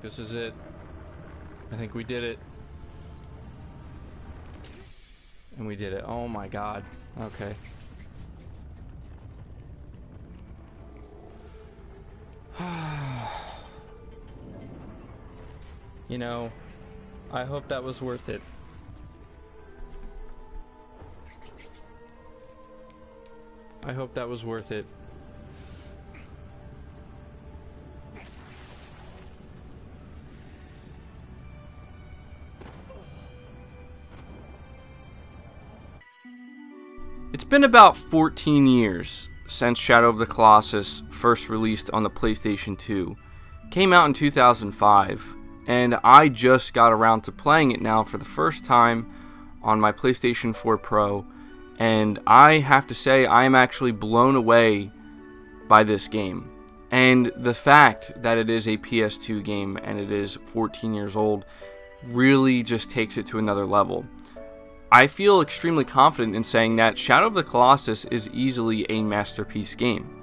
This is it. I think we did it. And we did it. Oh my god. Okay. You know, I hope that was worth it. I hope that was worth it. It's been about 14 years since Shadow of the Colossus first released on the PlayStation 2. Came out in 2005, and I just got around to playing it now for the first time on my PlayStation 4 Pro, and I have to say I am actually blown away by this game. And the fact that it is a PS2 game and it is 14 years old really just takes it to another level. I feel extremely confident in saying that Shadow of the Colossus is easily a masterpiece game,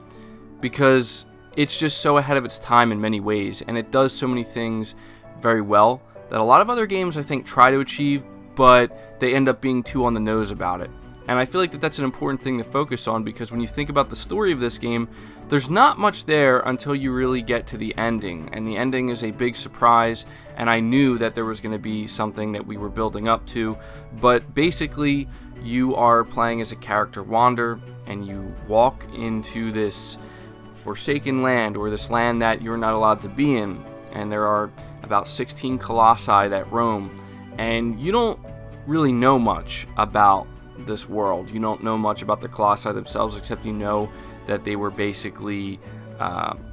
because it's just so ahead of its time in many ways, and it does so many things very well that a lot of other games I think try to achieve, but they end up being too on the nose about it. And I feel like that's an important thing to focus on, because when you think about the story of this game, there's not much there until you really get to the ending, and the ending is a big surprise, and I knew that there was going to be something that we were building up to. But basically, you are playing as a character Wander, and you walk into this forsaken land, or this land that you're not allowed to be in, and there are about 16 colossi that roam, and you don't really know much about this world. You don't know much about the colossi themselves, except you know that they were basically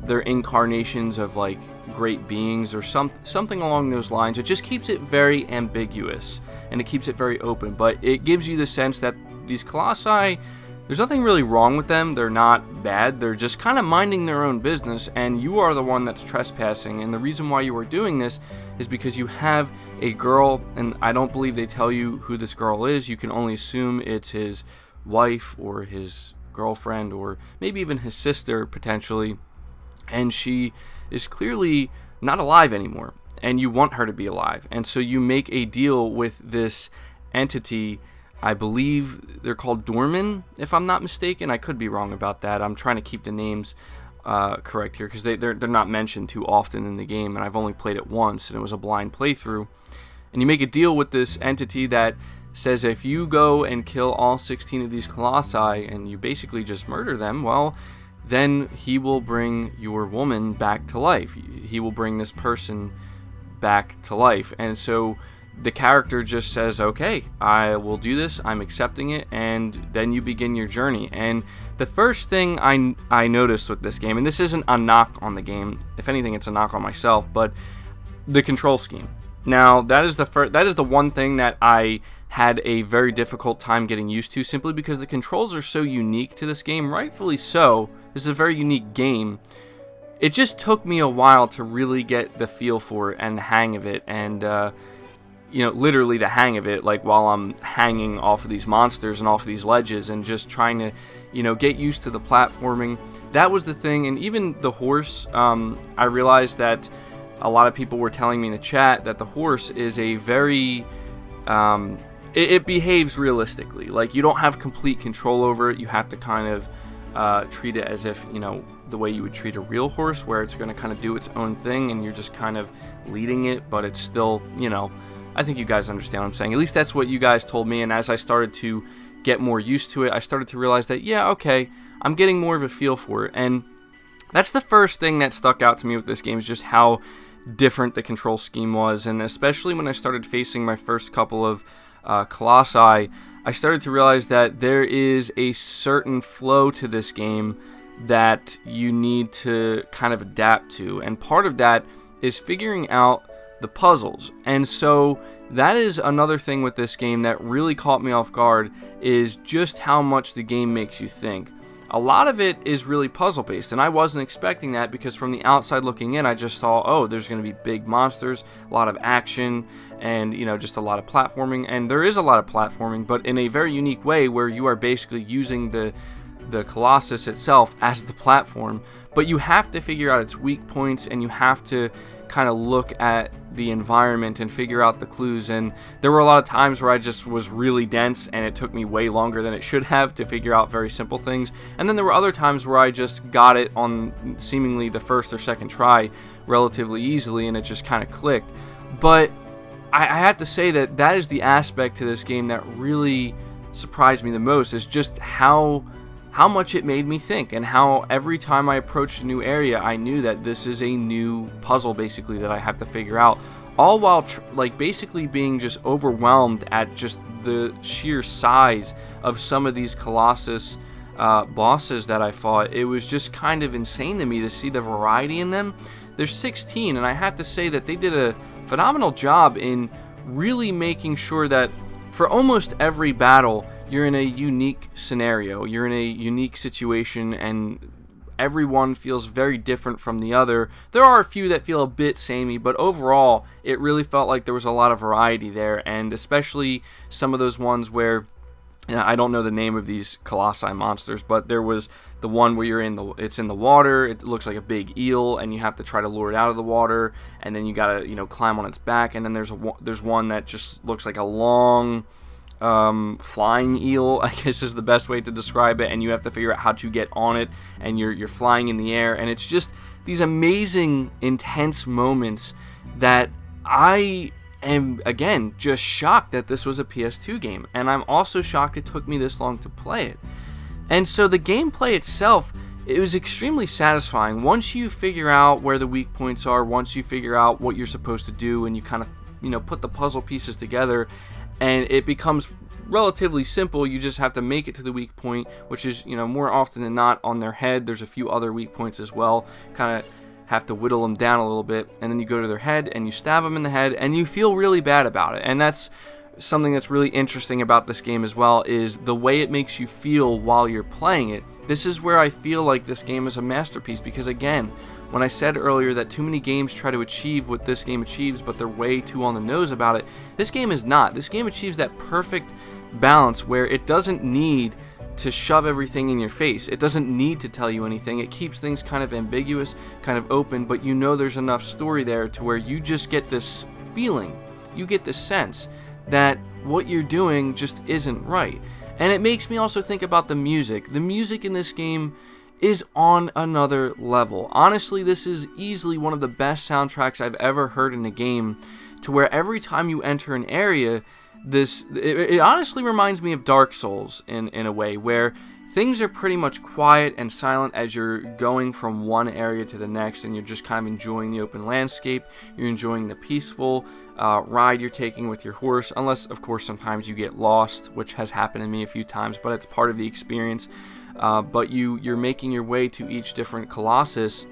they're incarnations of like great beings or something along those lines. It just keeps it very ambiguous, and it keeps it very open, but it gives you the sense that these colossi, there's nothing really wrong with them. They're not bad. They're just kind of minding their own business, and you are the one that's trespassing. And the reason why you are doing this is because you have a girl, and I don't believe they tell you who this girl is. You can only assume it's his wife or his girlfriend, or maybe even his sister potentially, and she is clearly not alive anymore, and you want her to be alive. And so you make a deal with this entity. I believe they're called Doormen, if I'm not mistaken. I could be wrong about that. I'm trying to keep the names correct here, because they're not mentioned too often in the game, and I've only played it once, and it was a blind playthrough. And you make a deal with this entity that says if you go and kill all 16 of these colossi, and you basically just murder them, well, then he will bring your woman back to life. He will bring this person back to life. And so the character just says, okay, I will do this, I'm accepting it, and then you begin your journey. And the first thing I noticed with this game, and this isn't a knock on the game, if anything it's a knock on myself, but the control scheme. Now, that is the one thing that I had a very difficult time getting used to, simply because the controls are so unique to this game, rightfully so. This is a very unique game. It just took me a while to really get the feel for it and the hang of it, and literally the hang of it, like while I'm hanging off of these monsters and off of these ledges and just trying to, get used to the platforming. That was the thing. And even the horse, I realized that a lot of people were telling me in the chat that the horse is a very, it behaves realistically. Like, you don't have complete control over it. You have to kind of treat it as if, the way you would treat a real horse, where it's going to kind of do its own thing and you're just kind of leading it, but it's still, I think you guys understand what I'm saying. At least that's what you guys told me, and as I started to get more used to it, I started to realize that, yeah, okay, I'm getting more of a feel for it. And that's the first thing that stuck out to me with this game, is just how different the control scheme was. And especially when I started facing my first couple of colossi, I started to realize that there is a certain flow to this game that you need to kind of adapt to, and part of that is figuring out the puzzles. And so that is another thing with this game that really caught me off guard, is just how much the game makes you think. A lot of it is really puzzle based, and I wasn't expecting that, because from the outside looking in, I just saw, oh, there's going to be big monsters, a lot of action, and just a lot of platforming. And there is a lot of platforming, but in a very unique way, where you are basically using the the Colossus itself as the platform, but you have to figure out its weak points, and you have to kind of look at the environment and figure out the clues. And there were a lot of times where I just was really dense and it took me way longer than it should have to figure out very simple things, and then there were other times where I just got it on seemingly the first or second try relatively easily, and it just kind of clicked. But I have to say that is the aspect to this game that really surprised me the most, is just how much it made me think, and how every time I approached a new area, I knew that this is a new puzzle basically that I have to figure out, all while basically being just overwhelmed at just the sheer size of some of these Colossus bosses that I fought. It was just kind of insane to me to see the variety in them. There's 16, and I have to say that they did a phenomenal job in really making sure that for almost every battle, you're in a unique scenario, you're in a unique situation, and everyone feels very different from the other. There are a few that feel a bit samey, but overall, it really felt like there was a lot of variety there, and especially some of those ones where, I don't know the name of these Colossi monsters, but there was the one where it's in the water, it looks like a big eel, and you have to try to lure it out of the water, and then you gotta, climb on its back, and then there's one that just looks like a long flying eel, I guess is the best way to describe it, and you have to figure out how to get on it, and you're flying in the air, and it's just these amazing, intense moments that I am, again, just shocked that this was a PS2 game, and I'm also shocked it took me this long to play it. And so the gameplay itself, it was extremely satisfying. Once you figure out where the weak points are, once you figure out what you're supposed to do, and you kind of, put the puzzle pieces together, and it becomes relatively simple. You just have to make it to the weak point, which is, more often than not on their head. There's a few other weak points as well. Kind of have to whittle them down a little bit, and then you go to their head and you stab them in the head, and you feel really bad about it. And that's something that's really interesting about this game as well, is the way it makes you feel while you're playing it. This is where I feel like this game is a masterpiece, because again, when I said earlier that too many games try to achieve what this game achieves, but they're way too on the nose about it, this game is not. This game achieves that perfect balance where it doesn't need to shove everything in your face. It doesn't need to tell you anything. It keeps things kind of ambiguous, kind of open, but there's enough story there to where you just get this feeling, you get this sense that what you're doing just isn't right. And it makes me also think about the music. The music in this game is on another level. Honestly, this is easily one of the best soundtracks I've ever heard in a game, to where every time you enter an area, it honestly reminds me of Dark Souls in a way, where things are pretty much quiet and silent as you're going from one area to the next, and you're just kind of enjoying the open landscape. You're enjoying the peaceful ride you're taking with your horse, unless, of course, sometimes you get lost, which has happened to me a few times, but it's part of the experience. But you're making your way to each different Colossus,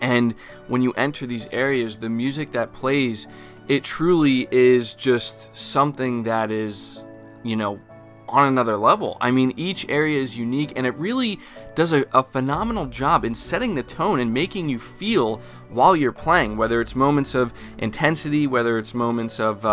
and when you enter these areas, the music that plays, it truly is just something that is, on another level. I mean, each area is unique, and it really does a phenomenal job in setting the tone and making you feel while you're playing, whether it's moments of intensity, whether it's moments of,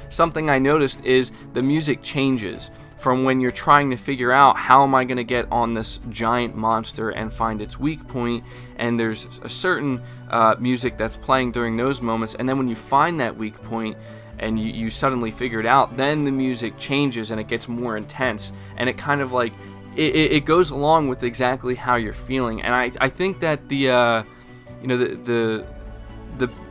something I noticed is the music changes from when you're trying to figure out how am I going to get on this giant monster and find its weak point, and there's a certain music that's playing during those moments, and then when you find that weak point and you suddenly figure it out, then the music changes and it gets more intense, and it kind of it goes along with exactly how you're feeling. And I think that the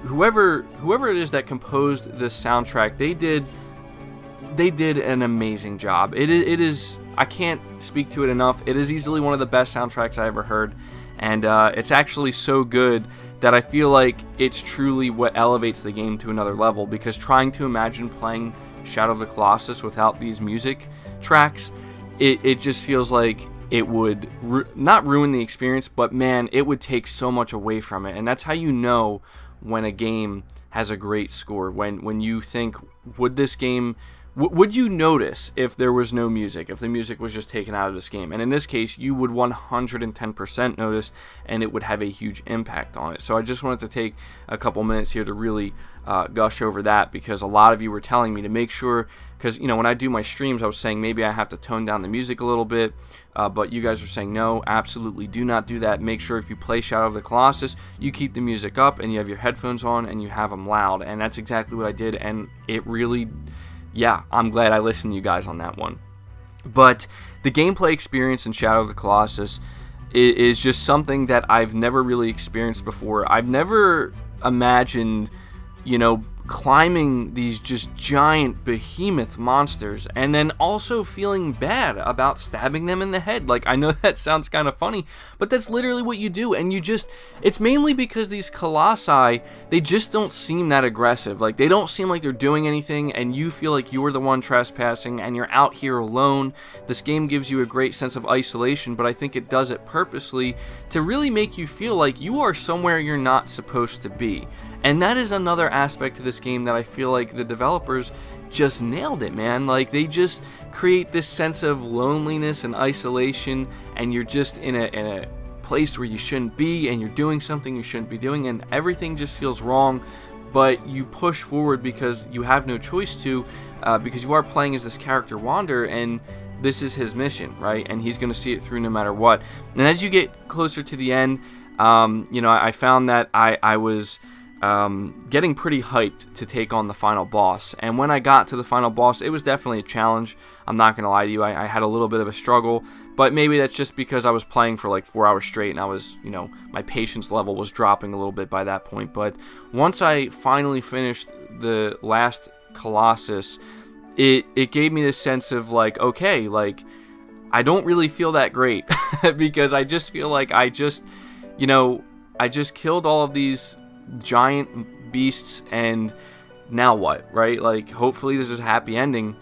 whoever it is that composed this soundtrack, they did an amazing job. It is, I can't speak to it enough. It is easily one of the best soundtracks I ever heard, and it's actually so good that I feel like it's truly what elevates the game to another level, because trying to imagine playing Shadow of the Colossus without these music tracks, it just feels like it would not ruin the experience, but man, it would take so much away from it. And that's how you know when a game has a great score, when you think, would this game Would you notice if there was no music, if the music was just taken out of this game? And in this case, you would 110% notice, and it would have a huge impact on it. So I just wanted to take a couple minutes here to really gush over that, because a lot of you were telling me to make sure, because when I do my streams, I was saying maybe I have to tone down the music a little bit, but you guys are saying no, absolutely do not do that. Make sure if you play Shadow of the Colossus, you keep the music up and you have your headphones on and you have them loud, and that's exactly what I did, and it really... yeah, I'm glad I listened to you guys on that one. But the gameplay experience in Shadow of the Colossus is just something that I've never really experienced before. I've never imagined, climbing these just giant behemoth monsters and then also feeling bad about stabbing them in the head. Like, I know that sounds kind of funny, but that's literally what you do. And it's mainly because these colossi, they just don't seem that aggressive. Like, they don't seem like they're doing anything, and you feel like you're the one trespassing and you're out here alone. This game gives you a great sense of isolation, but I think it does it purposely to really make you feel like you are somewhere you're not supposed to be. And that is another aspect to this game that I feel like the developers just nailed it, man. Like, they just create this sense of loneliness and isolation, and you're just in a place where you shouldn't be, and you're doing something you shouldn't be doing, and everything just feels wrong, but you push forward because you have no choice to, because you are playing as this character Wander, and this is his mission, right? And he's going to see it through no matter what. And as you get closer to the end, I found that I was... getting pretty hyped to take on the final boss. And when I got to the final boss, it was definitely a challenge. I'm not going to lie to you, I had a little bit of a struggle, but maybe that's just because I was playing for like 4 hours straight, and I was, my patience level was dropping a little bit by that point. But once I finally finished the last Colossus, it gave me this sense of like, okay, like, I don't really feel that great, because I just feel like I just killed all of these giant beasts, and now what, right? Like, hopefully this is a happy ending.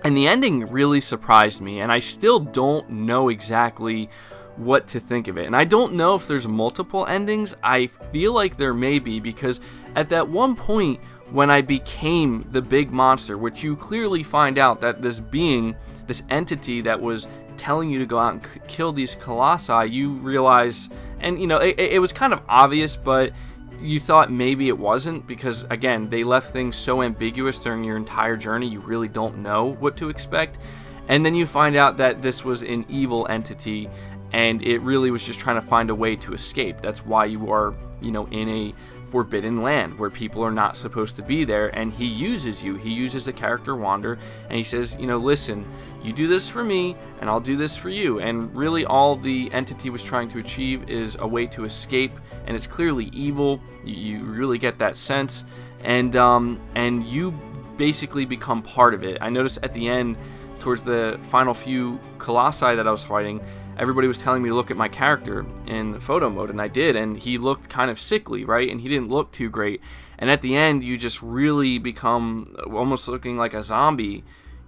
And the ending really surprised me, and I still don't know exactly what to think of it. And I don't know if there's multiple endings. I feel like there may be, because at that one point when I became the big monster, which you clearly find out that this being, this entity that was telling you to go out and kill these colossi, you realize, and it was kind of obvious, but you thought maybe it wasn't, because again, they left things so ambiguous during your entire journey, you really don't know what to expect. And then you find out that this was an evil entity, and it really was just trying to find a way to escape. That's why you are, in a forbidden land where people are not supposed to be there, and he uses you. He uses the character Wander, and he says, listen, you do this for me, and I'll do this for you. And really all the entity was trying to achieve is a way to escape, and it's clearly evil. You really get that sense, and you basically become part of it. I noticed at the end, towards the final few colossi that I was fighting, everybody was telling me to look at my character in photo mode, and I did, and he looked kind of sickly, right? And he didn't look too great. And at the end, you just really become almost looking like a zombie,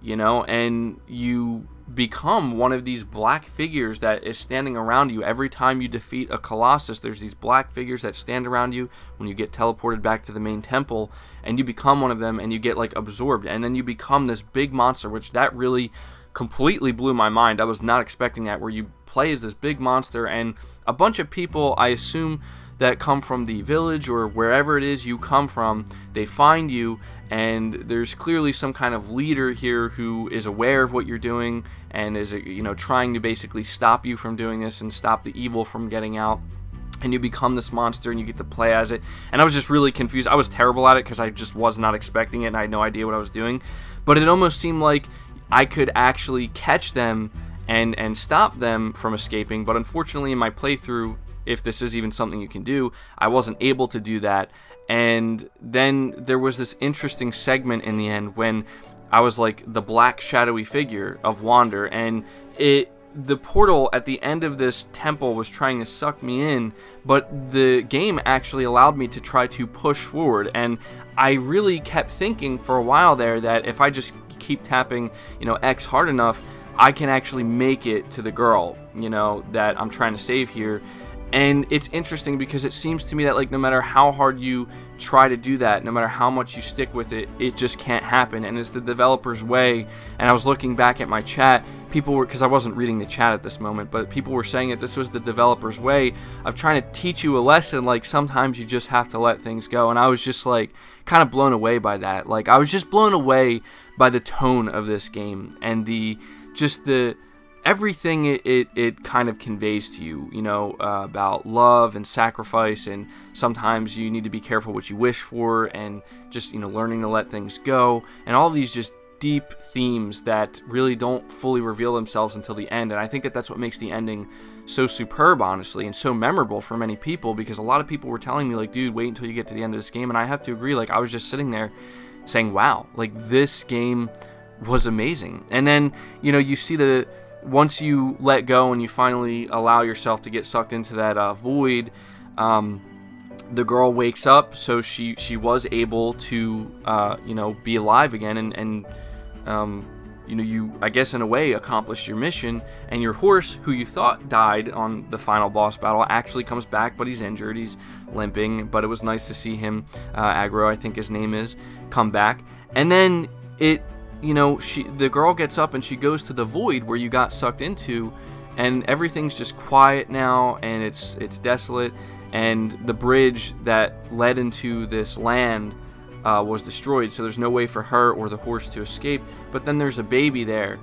and you become one of these black figures that is standing around you. Every time you defeat a Colossus, there's these black figures that stand around you when you get teleported back to the main temple, and you become one of them, and you get like absorbed, and then you become this big monster, which that really completely blew my mind. I was not expecting that, where you play as this big monster, and a bunch of people, I assume, that come from the village or wherever it is you come from, they find you, and there's clearly some kind of leader here who is aware of what you're doing and is trying to basically stop you from doing this and stop the evil from getting out. And you become this monster, and you get to play as it. And I was just really confused. I was terrible at it because I just was not expecting it, and I had no idea what I was doing. But it almost seemed like I could actually catch them and stop them from escaping. But unfortunately, in my playthrough, if this is even something you can do, I wasn't able to do that. And then there was this interesting segment in the end when I was like the black shadowy figure of Wander, and the portal at the end of this temple was trying to suck me in, but the game actually allowed me to try to push forward. And I really kept thinking for a while there that if I just keep tapping X hard enough, I can actually make it to the girl that I'm trying to save here. And it's interesting because it seems to me that, like, no matter how hard you try to do that, no matter how much you stick with it, it just can't happen. And it's the developer's way. And I was looking back at my chat, people were, because I wasn't reading the chat at this moment, but people were saying that this was the developer's way of trying to teach you a lesson. Like, sometimes you just have to let things go. And I was just, like, kind of blown away by that. Like, I was just blown away by the tone of this game and the everything it kind of conveys to you, about love and sacrifice, and sometimes you need to be careful what you wish for, and just, learning to let things go, and all these just deep themes that really don't fully reveal themselves until the end. And I think that that's what makes the ending so superb, honestly, and so memorable for many people, because a lot of people were telling me, like, dude, wait until you get to the end of this game. And I have to agree, like, I was just sitting there saying, wow, like, this game was amazing. And then, you see once you let go and you finally allow yourself to get sucked into that void, the girl wakes up, so she was able to be alive again, and you, I guess, in a way, accomplished your mission. And your horse, who you thought died on the final boss battle, actually comes back, but he's injured, he's limping. But it was nice to see him, Aggro, I think his name is, come back. And then the girl gets up and she goes to the void where you got sucked into, and everything's just quiet now, and it's desolate, and the bridge that led into this land was destroyed, so there's no way for her or the horse to escape. But then there's a baby there,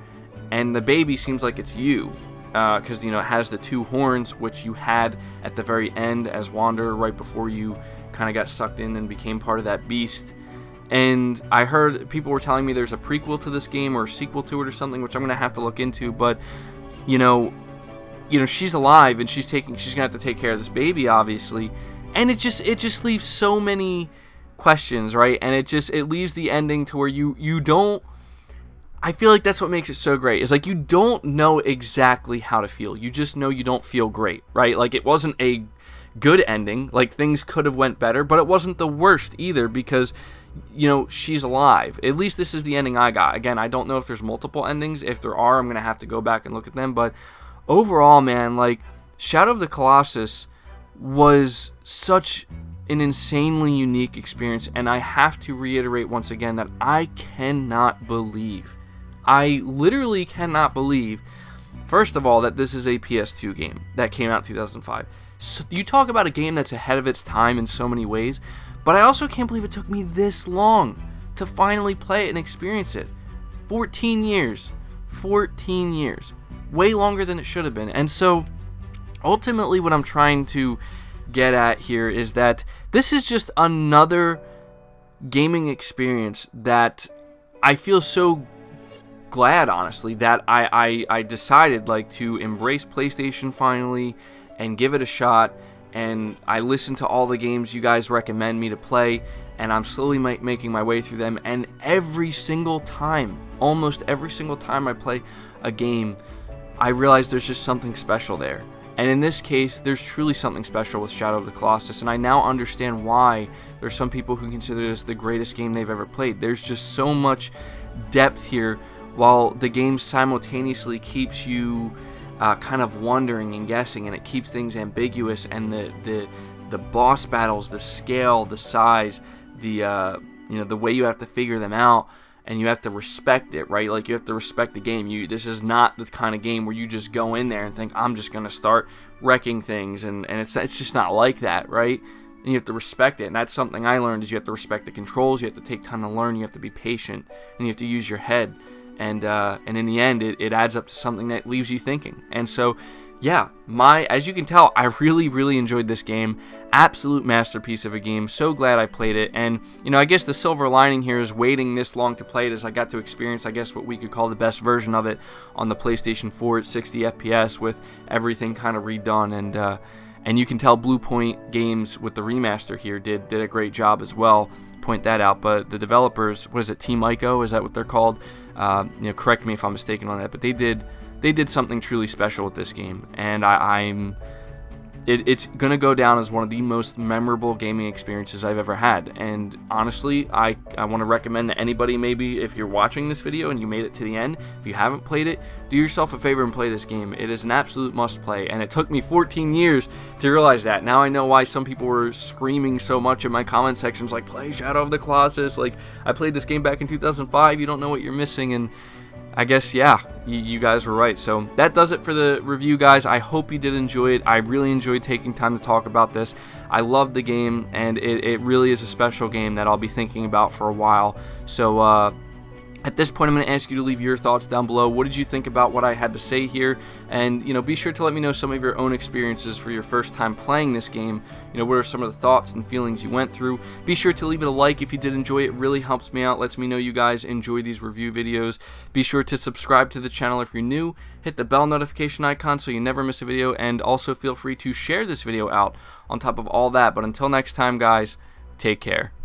and the baby seems like it's you, because it has the two horns, which you had at the very end as Wanderer, right before you kind of got sucked in and became part of that beast. And I heard people were telling me there's a prequel to this game or a sequel to it or something, which I'm going to have to look into. But, she's alive, and she's going to have to take care of this baby, obviously. And it just leaves so many questions, right? And it leaves the ending to where you don't, I feel like that's what makes it so great. Is like, you don't know exactly how to feel. You just know you don't feel great, right? Like, it wasn't a good ending. Like, things could have went better, but it wasn't the worst either, because she's alive. At least this is the ending I got. Again, I don't know if there's multiple endings. If there are, I'm going to have to go back and look at them. But overall, man, like, Shadow of the Colossus was such an insanely unique experience. And I have to reiterate once again that I literally cannot believe, first of all, that this is a PS2 game that came out in 2005. So you talk about a game that's ahead of its time in so many ways. But I also can't believe it took me this long to finally play it and experience it. 14 years. 14 years. Way longer than it should have been. And so, ultimately, what I'm trying to get at here is that this is just another gaming experience that I feel so glad, honestly, that I decided, like, to embrace PlayStation finally and give it a shot. And I listen to all the games you guys recommend me to play, and I'm slowly making my way through them. And every single time, almost every single time I play a game, I realize there's just something special there. And in this case, there's truly something special with Shadow of the Colossus, and I now understand why there's some people who consider this the greatest game they've ever played. There's just so much depth here, while the game simultaneously keeps you kind of wondering and guessing, and it keeps things ambiguous. And the boss battles, the scale, the size, the way you have to figure them out, and you have to respect it, right? Like, you have to respect the game. This is not the kind of game where you just go in there and think, I'm just gonna start wrecking things, and it's just not like that, right? And you have to respect it. And that's something I learned, is you have to respect the controls, you have to take time to learn, you have to be patient, and you have to use your head. And in the end, it adds up to something that leaves you thinking. And so, yeah, as you can tell, I really, really enjoyed this game. Absolute masterpiece of a game. So glad I played it. And, I guess the silver lining here is waiting this long to play it, is I got to experience, I guess, what we could call the best version of it on the PlayStation 4 at 60 FPS with everything kind of redone. And you can tell Blue Point Games with the remaster here did a great job as well. Point that out. But the developers, what is it, Team Ico? Is that what they're called? Correct me if I'm mistaken on that, but they did something truly special with this game, and it's going to go down as one of the most memorable gaming experiences I've ever had. And honestly, I want to recommend that anybody, maybe if you're watching this video and you made it to the end, if you haven't played it, do yourself a favor and play this game. It is an absolute must play, and it took me 14 years to realize that. Now I know why some people were screaming so much in my comment sections, like, play Shadow of the Colossus, like, I played this game back in 2005, you don't know what you're missing. And I guess, yeah, you guys were right. So that does it for the review, guys. I hope you did enjoy it. I really enjoyed taking time to talk about this. I love the game, and it really is a special game that I'll be thinking about for a while. So at this point, I'm going to ask you to leave your thoughts down below. What did you think about what I had to say here? And, be sure to let me know some of your own experiences for your first time playing this game. What are some of the thoughts and feelings you went through? Be sure to leave it a like if you did enjoy it. It really helps me out, lets me know you guys enjoy these review videos. Be sure to subscribe to the channel if you're new. Hit the bell notification icon so you never miss a video. And also feel free to share this video out on top of all that. But until next time, guys, take care.